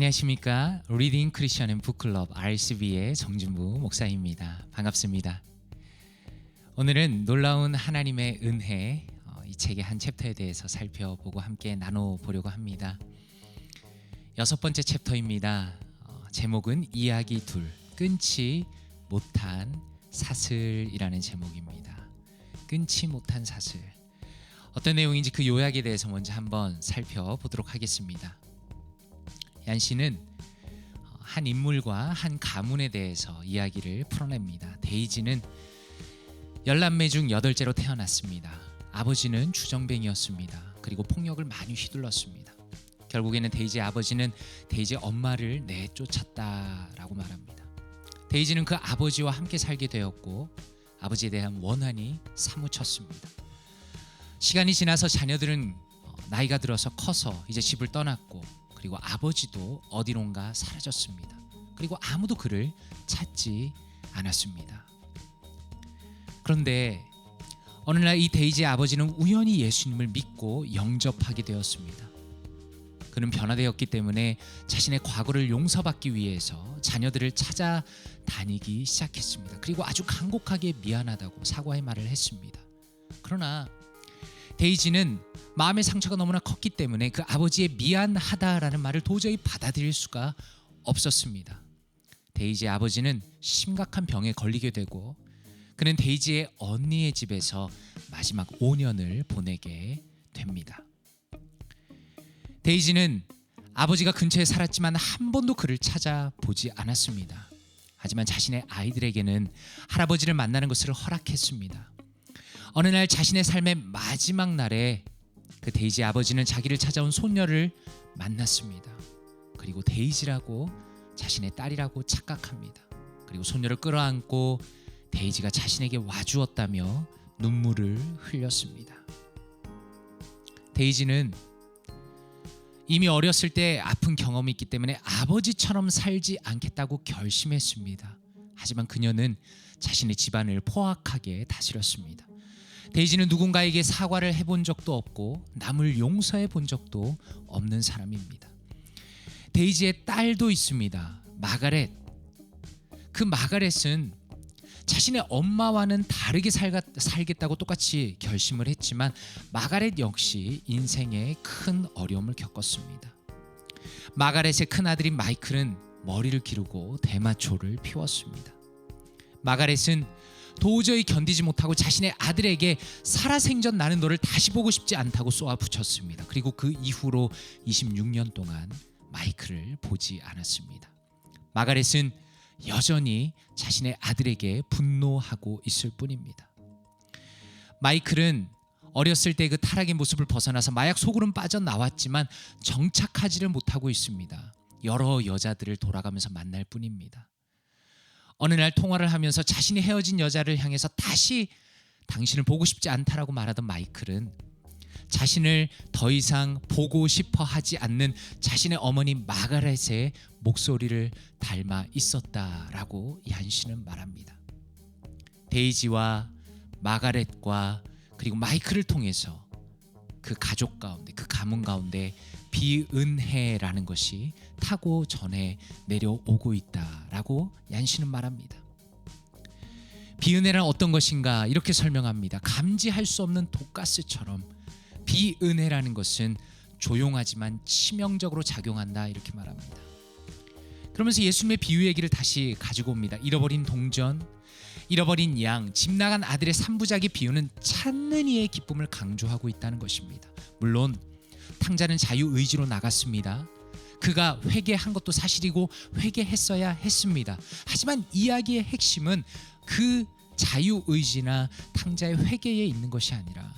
안녕하십니까. 리딩 크리스천 앤 북클럽 RCB의 정준부 목사입니다. 반갑습니다. 오늘은 놀라운 하나님의 은혜, 이 책의 한 챕터에 대해서 살펴보고 함께 나눠보려고 합니다. 6번째 챕터입니다. 제목은 이야기 둘, 끊지 못한 사슬이라는 제목입니다. 끊지 못한 사슬. 어떤 내용인지 그 요약에 대해서 먼저 한번 살펴보도록 하겠습니다. 얀 씨는 한 인물과 한 가문에 대해서 이야기를 풀어냅니다. 데이지는 10남매 중 8째로 태어났습니다. 아버지는 주정뱅이였습니다. 그리고 폭력을 많이 휘둘렀습니다. 결국에는 데이지의 아버지는 데이지의 엄마를 내쫓았다라고 말합니다. 데이지는 그 아버지와 함께 살게 되었고 아버지에 대한 원한이 사무쳤습니다. 시간이 지나서 자녀들은 나이가 들어서 커서 이제 집을 떠났고, 그리고 아버지도 어디론가 사라졌습니다. 그리고 아무도 그를 찾지 않았습니다. 그런데 어느 날 이 데이지의 아버지는 우연히 예수님을 믿고 영접하게 되었습니다. 그는 변화되었기 때문에 자신의 과거를 용서받기 위해서 자녀들을 찾아다니기 시작했습니다. 그리고 아주 간곡하게 미안하다고 사과의 말을 했습니다. 그러나 데이지는 마음의 상처가 너무나 컸기 때문에 그 아버지의 미안하다라는 말을 도저히 받아들일 수가 없었습니다. 데이지의 아버지는 심각한 병에 걸리게 되고 그는 데이지의 언니의 집에서 마지막 5년을 보내게 됩니다. 데이지는 아버지가 근처에 살았지만 한 번도 그를 찾아보지 않았습니다. 하지만 자신의 아이들에게는 할아버지를 만나는 것을 허락했습니다. 어느 날 자신의 삶의 마지막 날에 그 데이지 아버지는 자기를 찾아온 손녀를 만났습니다. 그리고 데이지라고 자신의 딸이라고 착각합니다. 그리고 손녀를 끌어안고 데이지가 자신에게 와주었다며 눈물을 흘렸습니다. 데이지는 이미 어렸을 때 아픈 경험이 있기 때문에 아버지처럼 살지 않겠다고 결심했습니다. 하지만 그녀는 자신의 집안을 포악하게 다스렸습니다. 데이지는 누군가에게 사과를 해본 적도 없고 남을 용서해 본 적도 없는 사람입니다. 데이지의 딸도 있습니다. 마가렛. 그 마가렛은 자신의 엄마와는 다르게 살겠다고 똑같이 결심을 했지만 마가렛 역시 인생에 큰 어려움을 겪었습니다. 마가렛의 큰아들인 마이클은 머리를 기르고 대마초를 피웠습니다. 마가렛은 도저히 견디지 못하고 자신의 아들에게 살아생전 나는 너를 다시 보고 싶지 않다고 쏘아붙였습니다. 그리고 그 이후로 26년 동안 마이클을 보지 않았습니다. 마가렛은 여전히 자신의 아들에게 분노하고 있을 뿐입니다. 마이클은 어렸을 때 그 타락의 모습을 벗어나서 마약 속으로는 빠져나왔지만 정착하지를 못하고 있습니다. 여러 여자들을 돌아가면서 만날 뿐입니다. 어느 날 통화를 하면서 자신이 헤어진 여자를 향해서 다시 당신을 보고 싶지 않다라고 말하던 마이클은 자신을 더 이상 보고 싶어 하지 않는 자신의 어머니 마가렛의 목소리를 닮아 있었다라고 얀 씨는 말합니다. 데이지와 마가렛과 그리고 마이클을 통해서 그 가족 가운데, 그 가문 가운데 비은혜라는 것이 타고 전해 내려오고 있다라고 얀 씨는 말합니다. 비은혜란 어떤 것인가 이렇게 설명합니다. 감지할 수 없는 독가스처럼 비은혜라는 것은 조용하지만 치명적으로 작용한다 이렇게 말합니다. 그러면서 예수님의 비유 얘기를 다시 가지고 옵니다. 잃어버린 동전, 잃어버린 양, 집 나간 아들의 3부작의 비유는 찾는 이의 기쁨을 강조하고 있다는 것입니다. 물론 탕자는 자유의지로 나갔습니다. 그가 회개한 것도 사실이고 회개했어야 했습니다. 하지만 이야기의 핵심은 그 자유의지나 탕자의 회개에 있는 것이 아니라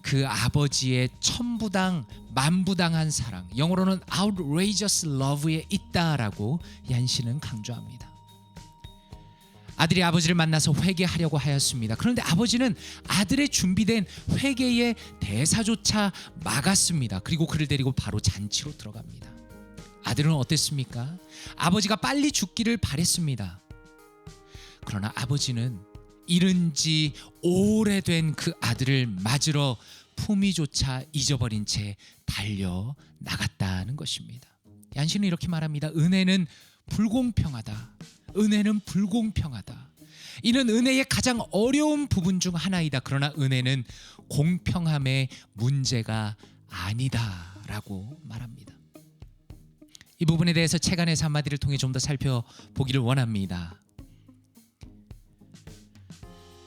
그 아버지의 천부당 만부당한 사랑, 영어로는 outrageous love에 있다라고 얀 씨는 강조합니다. 아들이 아버지를 만나서 회개하려고 하였습니다. 그런데 아버지는 아들의 준비된 회개의 대사조차 막았습니다. 그리고 그를 데리고 바로 잔치로 들어갑니다. 아들은 어땠습니까? 아버지가 빨리 죽기를 바랬습니다. 그러나 아버지는 잃은 지 오래된 그 아들을 맞으러 품위조차 잊어버린 채 달려 나갔다는 것입니다. 얀신은 이렇게 말합니다. 은혜는 불공평하다. 은혜는 불공평하다. 이는 은혜의 가장 어려운 부분 중 하나이다. 그러나 은혜는 공평함의 문제가 아니다라고 말합니다. 이 부분에 대해서 책 안에서 한마디를 통해 좀 더 살펴보기를 원합니다.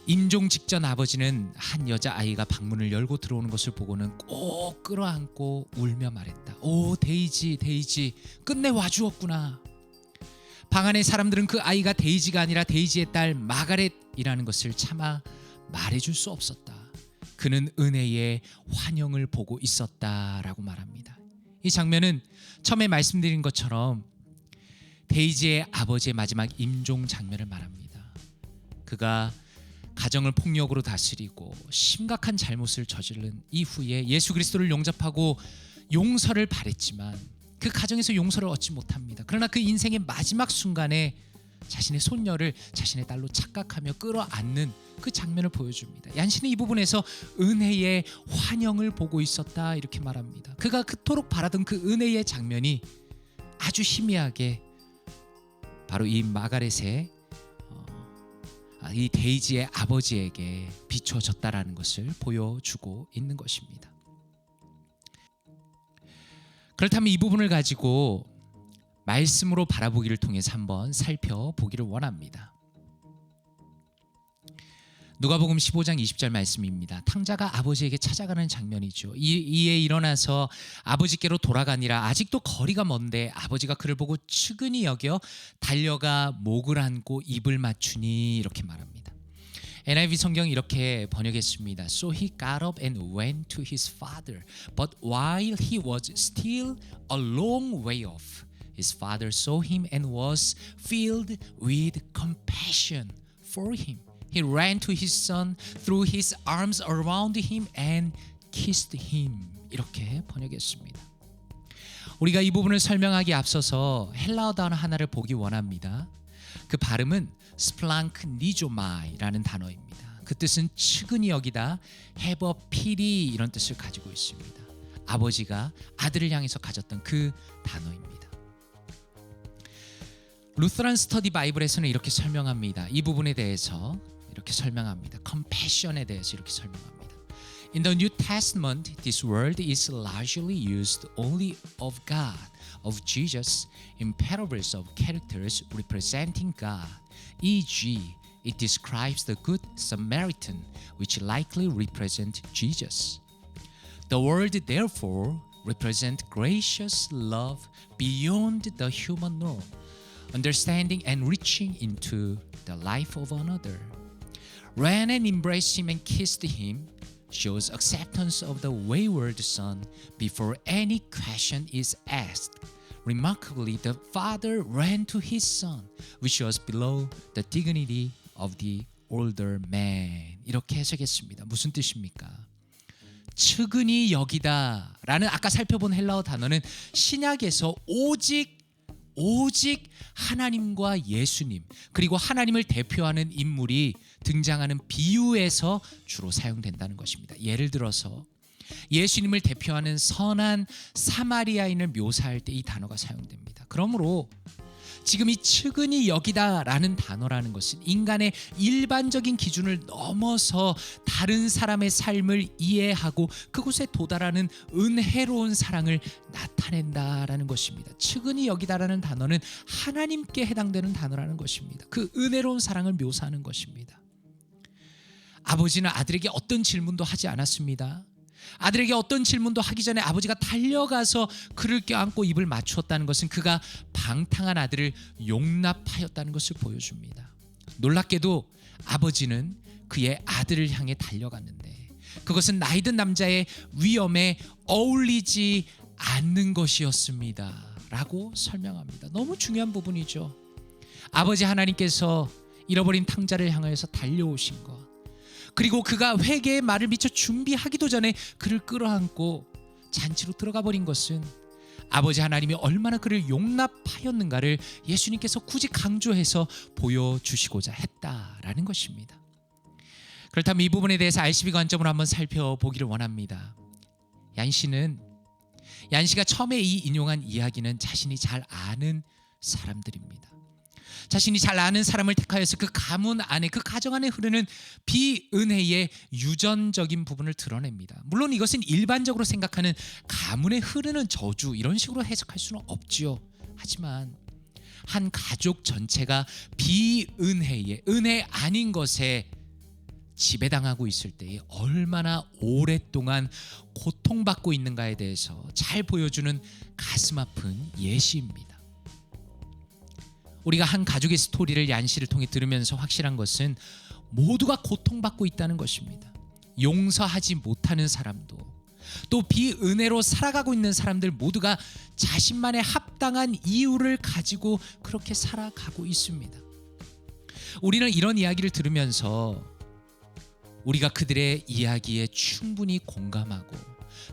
임종 직전 아버지는 한 여자아이가 방문을 열고 들어오는 것을 보고는 꼭 끌어안고 울며 말했다. 오, 데이지, 데이지, 끝내 와주었구나. 방 안의 사람들은 그 아이가 데이지가 아니라 데이지의 딸 마가렛이라는 것을 차마 말해줄 수 없었다. 그는 은혜의 환영을 보고 있었다라고 말합니다. 이 장면은 처음에 말씀드린 것처럼 데이지의 아버지의 마지막 임종 장면을 말합니다. 그가 가정을 폭력으로 다스리고 심각한 잘못을 저지른 이후에 예수 그리스도를 용접하고 용서를 바랬지만 그 가정에서 용서를 얻지 못합니다. 그러나 그 인생의 마지막 순간에 자신의 손녀를 자신의 딸로 착각하며 끌어안는 그 장면을 보여줍니다. 얀신은 이 부분에서 은혜의 환영을 보고 있었다 이렇게 말합니다. 그가 그토록 바라던 그 은혜의 장면이 아주 희미하게 바로 이 마가렛의 이 데이지의 아버지에게 비춰졌다라는 것을 보여주고 있는 것입니다. 그렇다면 이 부분을 가지고 말씀으로 바라보기를 통해서 한번 살펴보기를 원합니다. 누가복음 15장 20절 말씀입니다. 탕자가 아버지에게 찾아가는 장면이죠. 이에 일어나서 아버지께로 돌아가니라. 아직도 거리가 먼데 아버지가 그를 보고 측은히 여겨 달려가 목을 안고 입을 맞추니 이렇게 말합니다. NIV 성경이 이렇게 번역했습니다. So he got up and went to his father. But while he was still a long way off, his father saw him and was filled with compassion for him. He ran to his son, threw his arms around him and kissed him. 이렇게 번역했습니다. 우리가 이 부분을 설명하기 앞서서 헬라어 단어 하나를 보기 원합니다. 그 발음은 스플랑크니조마이라는 단어입니다. 그 뜻은 측은히 여기다, have a pity 이런 뜻을 가지고 있습니다. 아버지가 아들을 향해서 가졌던 그 단어입니다. 루스란 스터디 바이블에서는 이렇게 설명합니다. 이 부분에 대해서 이렇게 설명합니다. compassion에 대해서 이렇게 설명합니다. In the New Testament, this word is largely used only of God, of Jesus, in parables of characters representing God. E.g., it describes the Good Samaritan, which likely represents Jesus. The word therefore represents gracious love beyond the human law, understanding and reaching into the life of another. Ran and embraced him and kissed him shows acceptance of the wayward son before any question is asked. Remarkably, the father ran to his son, which was below the dignity of the older man. 이렇게 해석했습니다. 무슨 뜻입니까? 측은히 여기다라는 아까 살펴본 헬라어 단어는 신약에서 오직 하나님과 예수님 그리고 하나님을 대표하는 인물이 등장하는 비유에서 주로 사용된다는 것입니다. 예를 들어서 예수님을 대표하는 선한 사마리아인을 묘사할 때 이 단어가 사용됩니다. 그러므로 지금 이 측은히 여기다라는 단어라는 것은 인간의 일반적인 기준을 넘어서 다른 사람의 삶을 이해하고 그곳에 도달하는 은혜로운 사랑을 나타낸다라는 것입니다. 측은히 여기다라는 단어는 하나님께 해당되는 단어라는 것입니다. 그 은혜로운 사랑을 묘사하는 것입니다. 아버지는 아들에게 어떤 질문도 하지 않았습니다. 아들에게 어떤 질문도 하기 전에 아버지가 달려가서 그를 껴안고 입을 맞추었다는 것은 그가 방탕한 아들을 용납하였다는 것을 보여줍니다. 놀랍게도 아버지는 그의 아들을 향해 달려갔는데 그것은 나이든 남자의 위험에 어울리지 않는 것이었습니다 라고 설명합니다. 너무 중요한 부분이죠. 아버지 하나님께서 잃어버린 탕자를 향하여서 달려오신 것, 그리고 그가 회개의 말을 미처 준비하기도 전에 그를 끌어안고 잔치로 들어가 버린 것은 아버지 하나님이 얼마나 그를 용납하였는가를 예수님께서 굳이 강조해서 보여주시고자 했다라는 것입니다. 그렇다면 이 부분에 대해서 RCB 관점으로 한번 살펴보기를 원합니다. 얀 씨는 얀 씨가 처음에 이 인용한 이야기는 자신이 잘 아는 사람들입니다. 자신이 잘 아는 사람을 택하여서 그 가문 안에, 그 가정 안에 흐르는 비은혜의 유전적인 부분을 드러냅니다. 물론 이것은 일반적으로 생각하는 가문에 흐르는 저주, 이런 식으로 해석할 수는 없지요. 하지만 한 가족 전체가 비은혜의, 은혜 아닌 것에 지배당하고 있을 때에 얼마나 오랫동안 고통받고 있는가에 대해서 잘 보여주는 가슴 아픈 예시입니다. 우리가 한 가족의 스토리를 얀 씨를 통해 들으면서 확실한 것은 모두가 고통받고 있다는 것입니다. 용서하지 못하는 사람도, 또 비은혜로 살아가고 있는 사람들 모두가 자신만의 합당한 이유를 가지고 그렇게 살아가고 있습니다. 우리는 이런 이야기를 들으면서 우리가 그들의 이야기에 충분히 공감하고,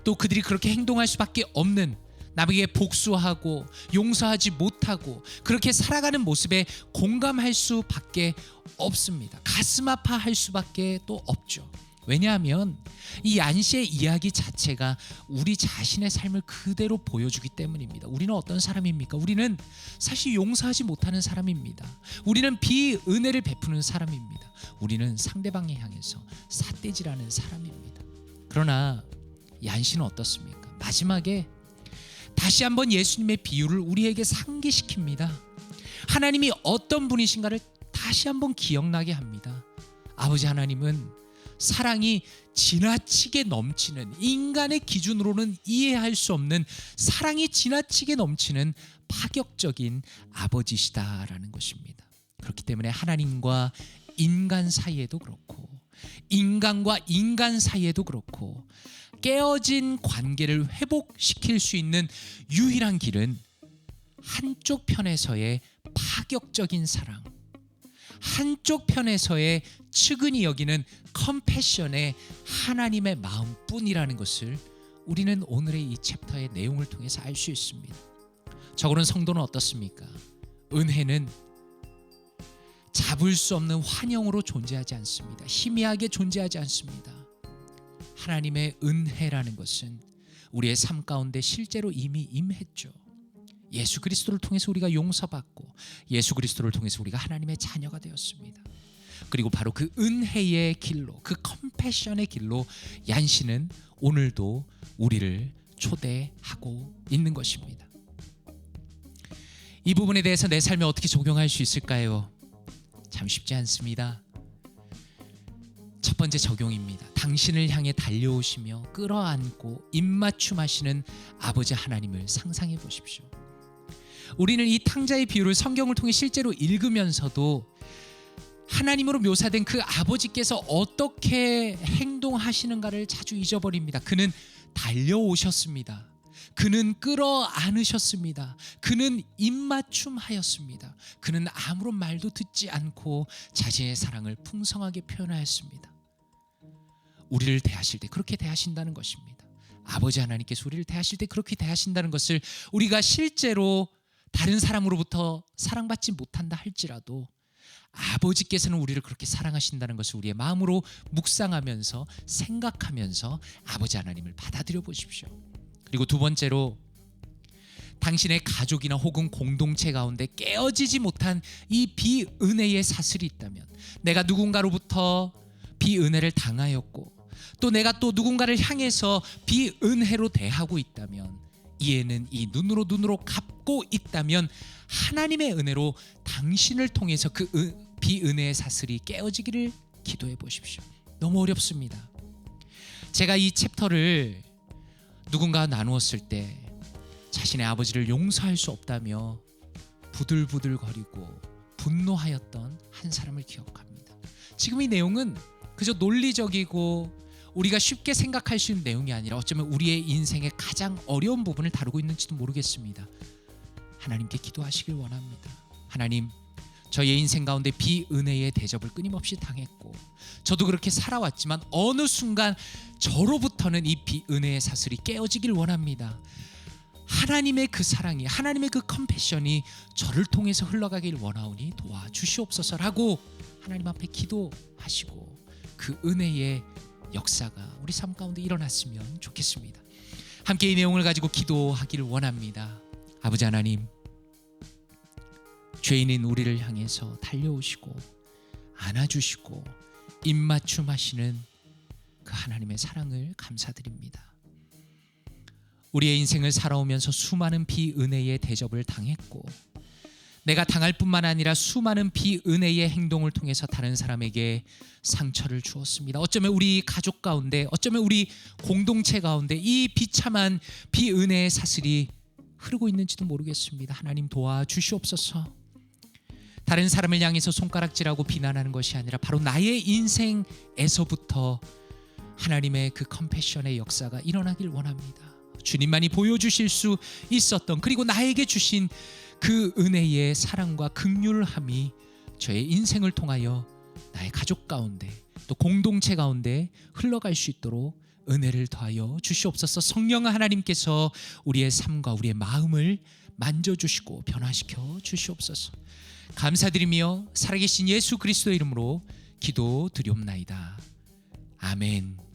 또 그들이 그렇게 행동할 수밖에 없는, 남에게 복수하고 용서하지 못하고 그렇게 살아가는 모습에 공감할 수밖에 없습니다. 가슴 아파할 수밖에 또 없죠. 왜냐하면 이 얀 씨의 이야기 자체가 우리 자신의 삶을 그대로 보여주기 때문입니다. 우리는 어떤 사람입니까? 우리는 사실 용서하지 못하는 사람입니다. 우리는 비은혜를 베푸는 사람입니다. 우리는 상대방에 향해서 삿대질하는 사람입니다. 그러나 얀 씨는 어떻습니까? 마지막에 다시 한번 예수님의 비유를 우리에게 상기시킵니다. 하나님이 어떤 분이신가를 다시 한번 기억나게 합니다. 아버지 하나님은 사랑이 지나치게 넘치는, 인간의 기준으로는 이해할 수 없는 사랑이 지나치게 넘치는 파격적인 아버지시다라는 것입니다. 그렇기 때문에 하나님과 인간 사이에도 그렇고, 인간과 인간 사이에도 그렇고, 깨어진 관계를 회복시킬 수 있는 유일한 길은 한쪽 편에서의 파격적인 사랑, 한쪽 편에서의 측은히 여기는 컴패션의 하나님의 마음뿐이라는 것을 우리는 오늘의 이 챕터의 내용을 통해서 알 수 있습니다. 저거는 성도는 어떻습니까? 은혜는 잡을 수 없는 환영으로 존재하지 않습니다. 희미하게 존재하지 않습니다. 하나님의 은혜라는 것은 우리의 삶 가운데 실제로 이미 임했죠. 예수 그리스도를 통해서 우리가 용서받고, 예수 그리스도를 통해서 우리가 하나님의 자녀가 되었습니다. 그리고 바로 그 은혜의 길로, 그 컴패션의 길로 얀 씨는 오늘도 우리를 초대하고 있는 것입니다. 이 부분에 대해서 내 삶에 어떻게 적용할 수 있을까요? 참 쉽지 않습니다. 첫 번째 적용입니다. 당신을 향해 달려오시며 끌어안고 입맞춤하시는 아버지 하나님을 상상해 보십시오. 우리는 이 탕자의 비유를 성경을 통해 실제로 읽으면서도 하나님으로 묘사된 그 아버지께서 어떻게 행동하시는가를 자주 잊어버립니다. 그는 달려오셨습니다. 그는 끌어안으셨습니다. 그는 입맞춤하였습니다. 그는 아무런 말도 듣지 않고 자신의 사랑을 풍성하게 표현하였습니다. 우리를 대하실 때 그렇게 대하신다는 것입니다. 아버지 하나님께서 우리를 대하실 때 그렇게 대하신다는 것을 우리가 실제로 다른 사람으로부터 사랑받지 못한다 할지라도 아버지께서는 우리를 그렇게 사랑하신다는 것을 우리의 마음으로 묵상하면서 생각하면서 아버지 하나님을 받아들여 보십시오. 그리고 두 번째로, 당신의 가족이나 혹은 공동체 가운데 깨어지지 못한 이 비은혜의 사슬이 있다면, 내가 누군가로부터 비은혜를 당하였고 또 내가 또 누군가를 향해서 비은혜로 대하고 있다면, 이에는 이 눈으로 갚고 있다면 하나님의 은혜로 당신을 통해서 그 비은혜의 사슬이 깨어지기를 기도해 보십시오. 너무 어렵습니다. 제가 이 챕터를 누군가와 나누었을 때 자신의 아버지를 용서할 수 없다며 부들부들거리고 분노하였던 한 사람을 기억합니다. 지금 이 내용은 그저 논리적이고 우리가 쉽게 생각할 수 있는 내용이 아니라 어쩌면 우리의 인생의 가장 어려운 부분을 다루고 있는지도 모르겠습니다. 하나님께 기도하시길 원합니다. 하나님, 저의 인생 가운데 비은혜의 대접을 끊임없이 당했고 저도 그렇게 살아왔지만 어느 순간 저로부터는 이 비은혜의 사슬이 깨어지길 원합니다. 하나님의 그 사랑이, 하나님의 그 컴패션이 저를 통해서 흘러가길 원하오니 도와주시옵소서라고 하나님 앞에 기도하시고 그 은혜의 역사가 우리 삶 가운데 일어났으면 좋겠습니다. 함께 이 내용을 가지고 기도하기를 원합니다. 아버지 하나님, 죄인인 우리를 향해서 달려오시고 안아주시고 입맞춤하시는 그 하나님의 사랑을 감사드립니다. 우리의 인생을 살아오면서 수많은 비은혜의 대접을 당했고, 내가 당할 뿐만 아니라 수많은 비은혜의 행동을 통해서 다른 사람에게 상처를 주었습니다. 어쩌면 우리 가족 가운데, 어쩌면 우리 공동체 가운데 이 비참한 비은혜의 사슬이 흐르고 있는지도 모르겠습니다. 하나님 도와주시옵소서. 다른 사람을 향해서 손가락질하고 비난하는 것이 아니라 바로 나의 인생에서부터 하나님의 그 컴패션의 역사가 일어나길 원합니다. 주님만이 보여주실 수 있었던, 그리고 나에게 주신 그 은혜의 사랑과 긍휼함이 저의 인생을 통하여 나의 가족 가운데 또 공동체 가운데 흘러갈 수 있도록 은혜를 더하여 주시옵소서. 성령 하나님께서 우리의 삶과 우리의 마음을 만져주시고 변화시켜 주시옵소서. 감사드리며 살아계신 예수 그리스도의 이름으로 기도드리옵나이다. 아멘.